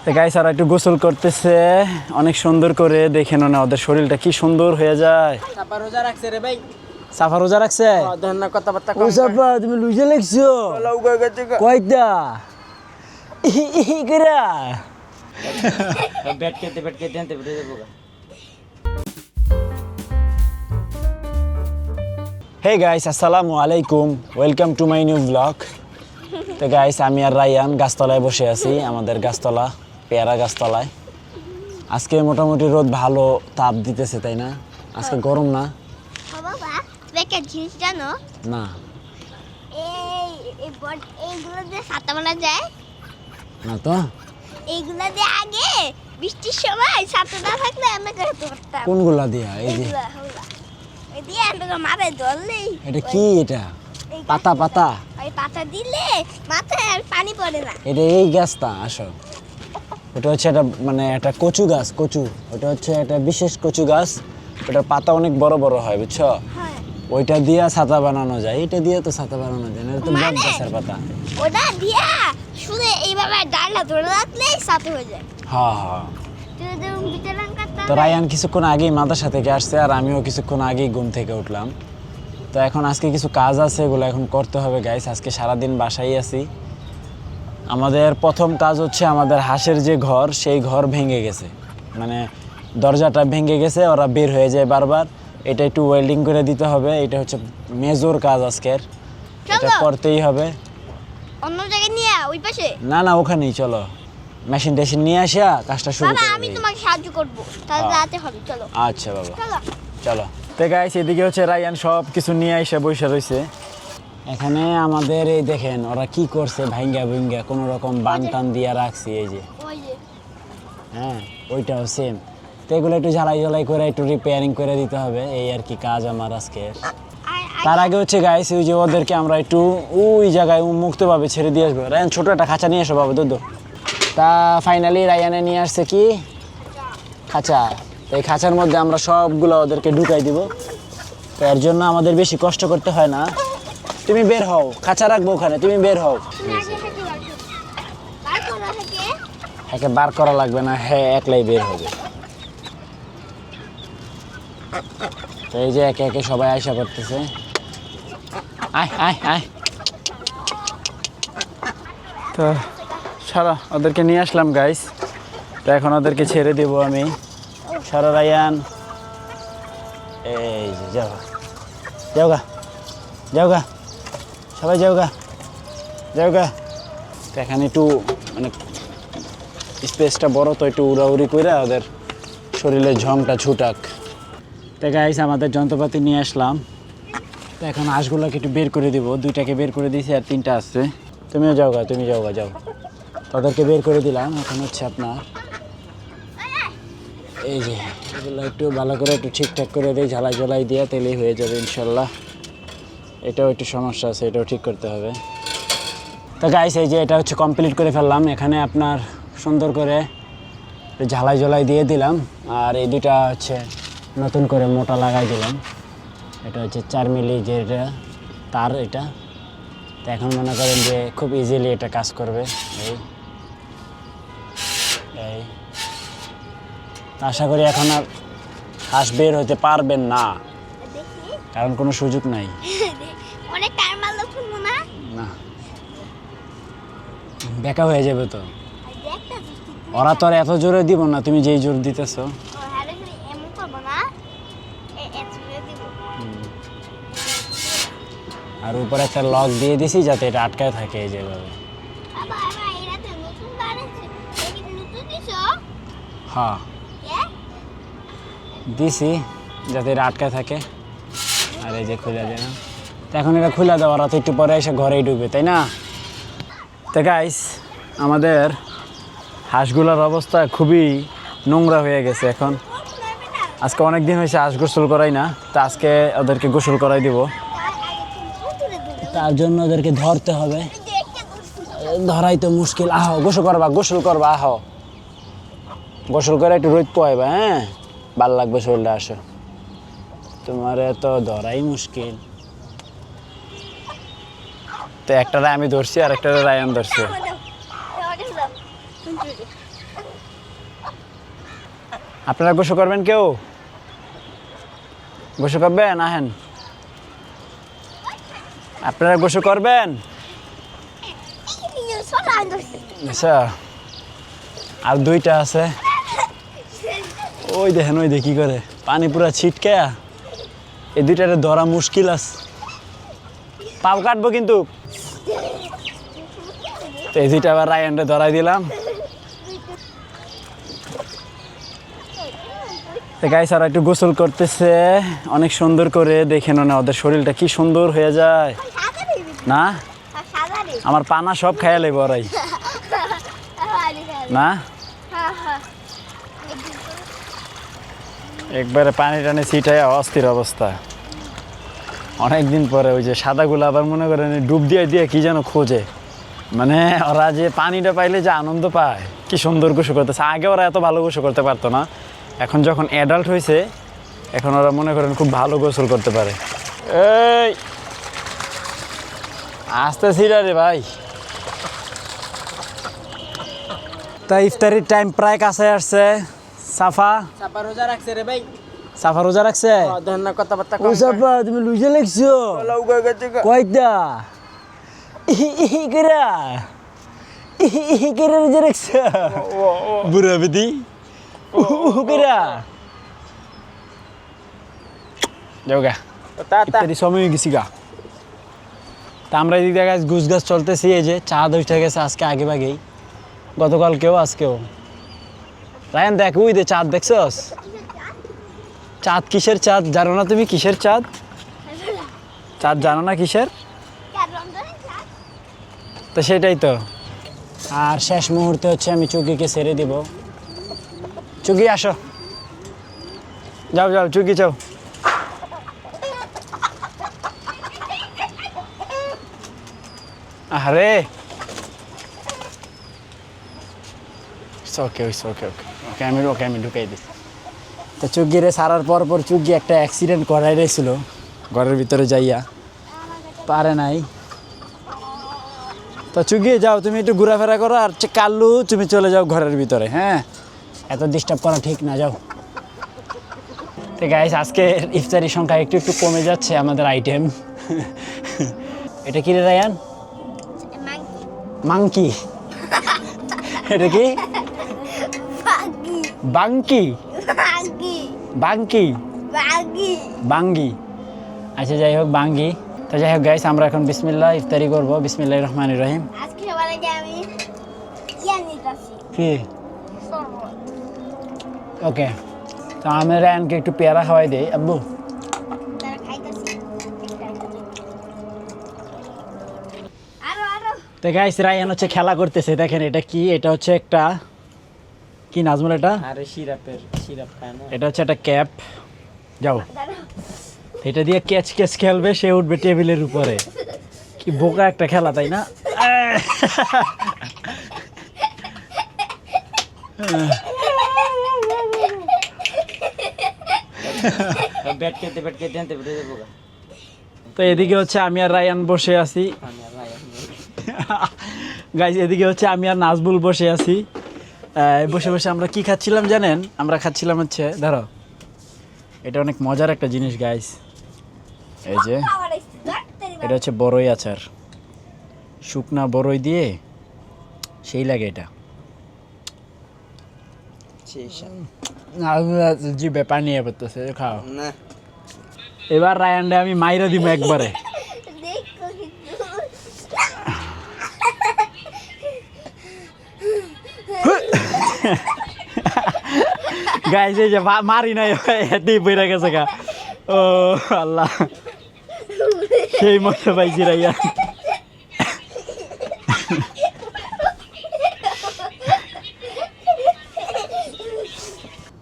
তো গাইস আর একটু গোসল করতেছে অনেক সুন্দর করে, দেখে না ওদের শরীরটা কি সুন্দর হয়ে যায়। সাফা রোজা রাখছে রে ভাই। সাফা রোজা রাখছে? ধন্য কথাবার্তা ও সাফা তুমি লুজে লাগছো কয়টা ইকরা ব্যাট খেতে আনতে বেরিয়ে যাবো। হে গাইস আসসালামু আলাইকুম, welcome to my new blog. তো গাইস আমি আর রায়ান গাছতলায় বসে আছি, আমাদের গাছতলা, পেয়ারা গাছতলায়। আজকে মোটামুটি রোদ ভালো তাপ দিতেছে, তাই না? আজকে গরম না? বাবা তুমি একটা জিনিস জানো? না। এইগুলো দিয়ে ছাতা বানা যায় না তো। এইগুলো দিয়ে আগে বৃষ্টির সময় ছাতা না থাকলে আমরা করতে পারতাম। কোনগুলা দিয়া? এই যে ওই দিয়ে আমরা মাথায় ধরলেই। এটা কি? এটা পাতা পাতা? ওই পাতা দিলে মাথায় আর পানি পড়ে না। এটা এই গাছটা আসো। ওটা হচ্ছে একটা মানে একটা কচু গাছ, কচু। ওটা হচ্ছে একটা বিশেষ কচু গাছ, ওটার পাতা অনেক বড় বড় হয়, বুঝছো? হ্যাঁ ওইটা দিয়া ছাতা বানানো যায়, এটা দিয়ে তো ছাতা বানানো যায় না, এটা তো বট গাছের পাতা। ওটা দিয়া শুনে এইভাবে ডালটা ধরে রাখলেই ছাতা হয়ে যায়। হ্যাঁ হ্যাঁ। তুই যেমন বিচরণ করতে তো রায়ান কিছুক্ষণ আগেই মাদ্রাসা থেকে আসছে, আর আমিও কিছুক্ষণ আগেই ঘুম থেকে উঠলাম। তো এখন আজকে কিছু কাজ আছে, এগুলো এখন করতে হবে গাইস। আজকে সারাদিন বাসায় আছি। আমাদের প্রথম কাজ হচ্ছে আমাদের হাঁসের যে ঘর, সেই ঘর ভেঙে গেছে, মানে দরজাটা ভেঙে গেছে, ওরা বের হয়ে যায় বারবার। এটা একটু ওয়েল্ডিং করে দিতে হবে, এটা হচ্ছে মেজর কাজ আজকের, এটা করতেই হবে। অন্য জায়গায় নিয়ে ওই পাশে। না না, ওখানেই চলো, মেশিন টেশিন নিয়ে আসা কাজটা শুরু বাবা করে আমি দিই। তোমাকে সাহায্য করব, তাহলে হ্যাঁ। রাতে হবে। চলো আচ্ছা বাবা, চলো চলো। তো গাইস এদিকে হচ্ছে রায়ান সব কিছু নিয়ে এসে বসে রয়েছে। এখানে আমাদের এই দেখেন ওরা কি করছে, ভাঙ্গা ভুঙ্গা কোনো রকম বান টান দিয়ে রাখছি, এই যে। ওই যে হ্যাঁ ওইটাও সেম। তো এগুলো একটু ঝালাই ঝালাই করে একটু রিপেয়ারিং করে দিতে হবে, এই আর কি কাজ আমার আজকে। তার আগে হচ্ছে গাইস ওই যে ওদেরকে আমরা একটু ওই জায়গায় মুক্তভাবে ছেড়ে দিয়ে আসবো। রায়ান ছোট একটা খাঁচা নিয়ে এসো বাবা, দুধ। তা ফাইনালি রায়ানে নিয়ে আসছে কি খাঁচা। তো এই খাঁচার মধ্যে আমরা সবগুলো ওদেরকে ঢুকাই দিব। তো এর জন্য আমাদের বেশি কষ্ট করতে হয় না। তুমি বের হও, খাঁচা রাখবো ওখানে, তুমি বের হও। একে বার করা লাগবে না, হ্যাঁ একলাই বের হবে। তো এই যে একে একে সবাই আশা করতেছে, আয় আয় আয়। তো সারা ওদেরকে নিয়ে আসলাম গাইস। তো এখন ওদেরকে ছেড়ে দেব আমি। সারা রায়ান, এই যে যাও যাও গা, যাও গা, সবাই যাও গা, যাও গা। তো এখানে একটু মানে স্পেসটা বড়, তো একটু উড়াউড়ি করে ওদের শরীরের ঝংটা ছুটাক। তো গাইস আমাদের যন্ত্রপাতি নিয়ে আসলাম। তো এখন হাঁসগুলোকে একটু বের করে দিব, দুইটাকে বের করে দিয়েছি আর তিনটা আসছে। তুমিও যাও গা, তুমি যাও গা, যাও। তাদেরকে বের করে দিলাম। এখন হচ্ছে আপনার এই যে এগুলো একটু ভালো করে একটু ঠিকঠাক করে দিই, ঝালাই ঝালাই দিয়ে, তেলেই হয়ে যাবে ইনশাল্লাহ। এটাও একটু সমস্যা আছে, এটাও ঠিক করতে হবে। তো গাইস এই যে এটা হচ্ছে কমপ্লিট করে ফেললাম। এখানে আপনার সুন্দর করে ঝালাই ঝালাই দিয়ে দিলাম, আর এই দুইটা হচ্ছে নতুন করে মোটা লাগাই দিলাম। এটা হচ্ছে 4 মিলি যে এটা তার, এটা। তো এখন মনে করেন যে খুব ইজিলি এটা কাজ করবে। এই এই আশা করি এখন আর হাঁস বের হতে পারবেন না, কারণ কোনো সুযোগ নাই। অনেক টাইম মারলো শুনবো না। না, বেকা হয়ে যাবে তো। ওরা তো আর এত জোরে দিব না, তুমি যেই জোর দিতেছো। এমন করবো না, এত জোরে দিব। আর উপরে একটা লক দিয়ে দিছি যাতে এটা আটকায় থাকে, এই যেভাবে। বাবা এরা তো নতুন বানাচ্ছে, এই কি নতুন দিছো? হ্যাঁ দিছি যাতে এটা আটকায় থাকে। আর এই যে খুলে দেয় না, তো এখন এটা খুলে দেওয়া, ওরা তো একটু পরে এসে ঘরেই ঢুকবে, তাই না? তো গাইস আমাদের হাঁসগুলোর অবস্থা খুবই নোংরা হয়ে গেছে এখন। আজকে অনেক দিন হয়েছে হাঁস গোসল করাই না, তো আজকে ওদেরকে গোসল করাই দিব। তার জন্য ওদেরকে ধরতে হবে, ধরাই তো মুশকিল। আহ গোসল করবা, গোসল করবা, আহ গোসল করে একটু রোদ পোয়াইবা, হ্যাঁ ভাল লাগবে শরীরটা। আসো, তোমার এত ধরাই মুশকিল। তো একটারে আমি ধরছি আর একটারে রায়ান ধরছে। আপনারা গোসল করবেন কেউ? গোসল করবেন? আহেন, আপনারা গোসল করবেন? আচ্ছা, আর দুইটা আছে, ওই দেখেন, ওই দেখি করে পানি পুরা ছিটকে, এই দুইটারে ধরা মুশকিল আছে, পাও কাটবো কিন্তু। তো এই দুইটা আবার রায়ানরে ধরাই দিলাম। গাইস আর একটু গোসল করতেছে অনেক সুন্দর করে, দেখেন না ওদের শরীরটা কি সুন্দর হয়ে যায় না? আমার পানা সব খাইয়া লেব ওরাই না, একবারে পানি টানি ছিটাইয়া অস্থির অবস্থা। অনেকদিন পরে ওই যে সাদাগুলো আবার মনে করেন ডুব দিয়ে দিয়ে কি যেন খোঁজে, মানে ওরা যে পানিটা পাইলে যে আনন্দ পায়, কি সুন্দর গোসল করতেছে। আগে ওরা এত ভালো গোসল করতে পারতো না, এখন যখন অ্যাডাল্ট হয়েছে এখন ওরা মনে করেন খুব ভালো গোসল করতে পারে। এই আস্তে ছিড়া রে ভাই। তা ইফতারির টাইম প্রায় কাছে আসছে। সাফা সাপা রোজা রাখছে রে ভাই। সাফা রোজা রাখছে? ধন্য কথাবার্তা ও সাফা তুমি লুজে লাগছো কয়টা? ইহি কইরা ইহি কইরা রোজা রাখছো বুড়া বেদি কইরা যাও গা, ইত্যাদি সময় হয়ে গেছি গা। তা আমরা এদিক দিয়ে গাছ গুছ গাছ চলতেছি, এই যে চাঁদ উঠে গেছে আজকে আগে ভাগেই, গতকালকেও আজকেও। রায়ান দেখ ওই দে চাঁদ দেখছস? চাঁদ কিসের চাঁদ জানো না তুমি? কিসের চাঁদ? চাঁদ জানো না কিসের? তো সেটাই তো। আর শেষ মুহূর্তে হচ্ছে আমি চুকিকে ছেড়ে দিব। চুকি আসো, যাও যাও চুকি যাও। আরে ওকে ওকে ওকে ওকে আমি ঢুকাই দিচ্ছি। তো চুগিরে সারার পর চুগি একটা অ্যাক্সিডেন্ট করাই রয়েছিল ঘরের ভিতরে যাইয়া, পারে নাই। তো চুগি যাও, তুমি একটু ঘোরাফেরা করো, আর কাল্লু তুমি চলে যাও ঘরের ভিতরে। হ্যাঁ, এত ডিস্টার্ব করা ঠিক না, যাও। তো গাইস আজকে ইফতারির সংখ্যা একটু একটু কমে যাচ্ছে আমাদের আইটেম। এটা কি রে রায়ান? মাংকি। এটা কি? বাংকি। বাংকি বাঙ্গি। আচ্ছা যাই হোক, বাঙ্গি। তো যাই হোক গাইস, আমরা এখন বিসমিল্লাহ ইফতারি করবো। বিসমিল্লাহির রহমানির রহিম। কি? ওকে, তো আমি রায়ানকে একটু পেয়ারা খাওয়াই দিই। আব্বু তো গাইস রায়ান হচ্ছে খেলা করতেছে, দেখেন এটা কি? এটা হচ্ছে একটা কি নাজমুল? এটা আরে সিরাপ খায় না, এটা হচ্ছে একটা ক্যাপ। যাও, এটা দিয়ে ক্যাচ ক্যাচ খেলবে, সে উঠবে টেবিলের উপরে। কি বোকা একটা খেলা, তাই না? ব্যাট খেতে আনতে বেরো যাবো গা। তো এদিকে হচ্ছে আমি আর রায়ান বসে আছি। গাইস এদিকে হচ্ছে আমি আর নাজবুল বসে আছি। বসে বসে আমরা কি খাচ্ছিলাম জানেন? আমরা খাচ্ছিলাম হচ্ছে, ধরো এটা অনেক মজার একটা জিনিস গাইস, এই যে এটা হচ্ছে বড়ই আচার, শুকনা বড়ই দিয়ে সেই লাগে এটা। জিভে পানি পড়তেছে, খাও। এবার রায়ানডে আমি মাইরা দিব একবারে। গাইস এই যে মারি নাই, এতেই বইরা গেছে গা। ও আল্লাহ, সেই মজা পাইছি রাইয়া।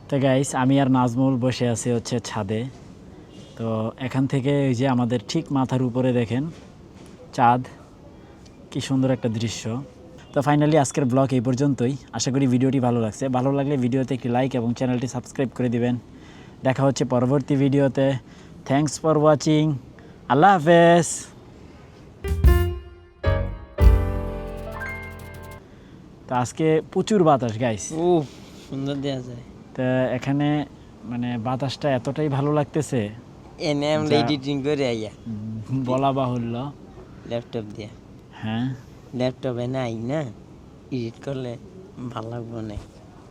তো গাইস আমি আর নাজমুল বসে আছি হচ্ছে ছাদে। তো এখান থেকে ওই যে আমাদের ঠিক মাথার উপরে দেখেন চাঁদ, কি সুন্দর একটা দৃশ্য। তো ফাইনালি আজকের ব্লগ এই পর্যন্তই। আশা করি ভিডিওটি ভালো লাগছে। ভালো লাগলে ভিডিওতে একটি লাইক এবং চ্যানেলটি সাবস্ক্রাইব করে দিবেন। দেখা হচ্ছে পরবর্তী ভিডিওতে। Thanks for watching. আল্লাহ হাফেজ। তো আজকে প্রচুর বাতাস গাইস। সুন্দর দেয়া যায়। তা এখানে মানে বাতাসটা এতটাই ভালো লাগতেছে এনে আমরা যা- এডিটিং করে আইয়া বলা বাহুল্য। ল্যাপটপ দিয়ে হ্যাঁ ল্যাপটপে নাই না এডিট করলে ভালো লাগবে না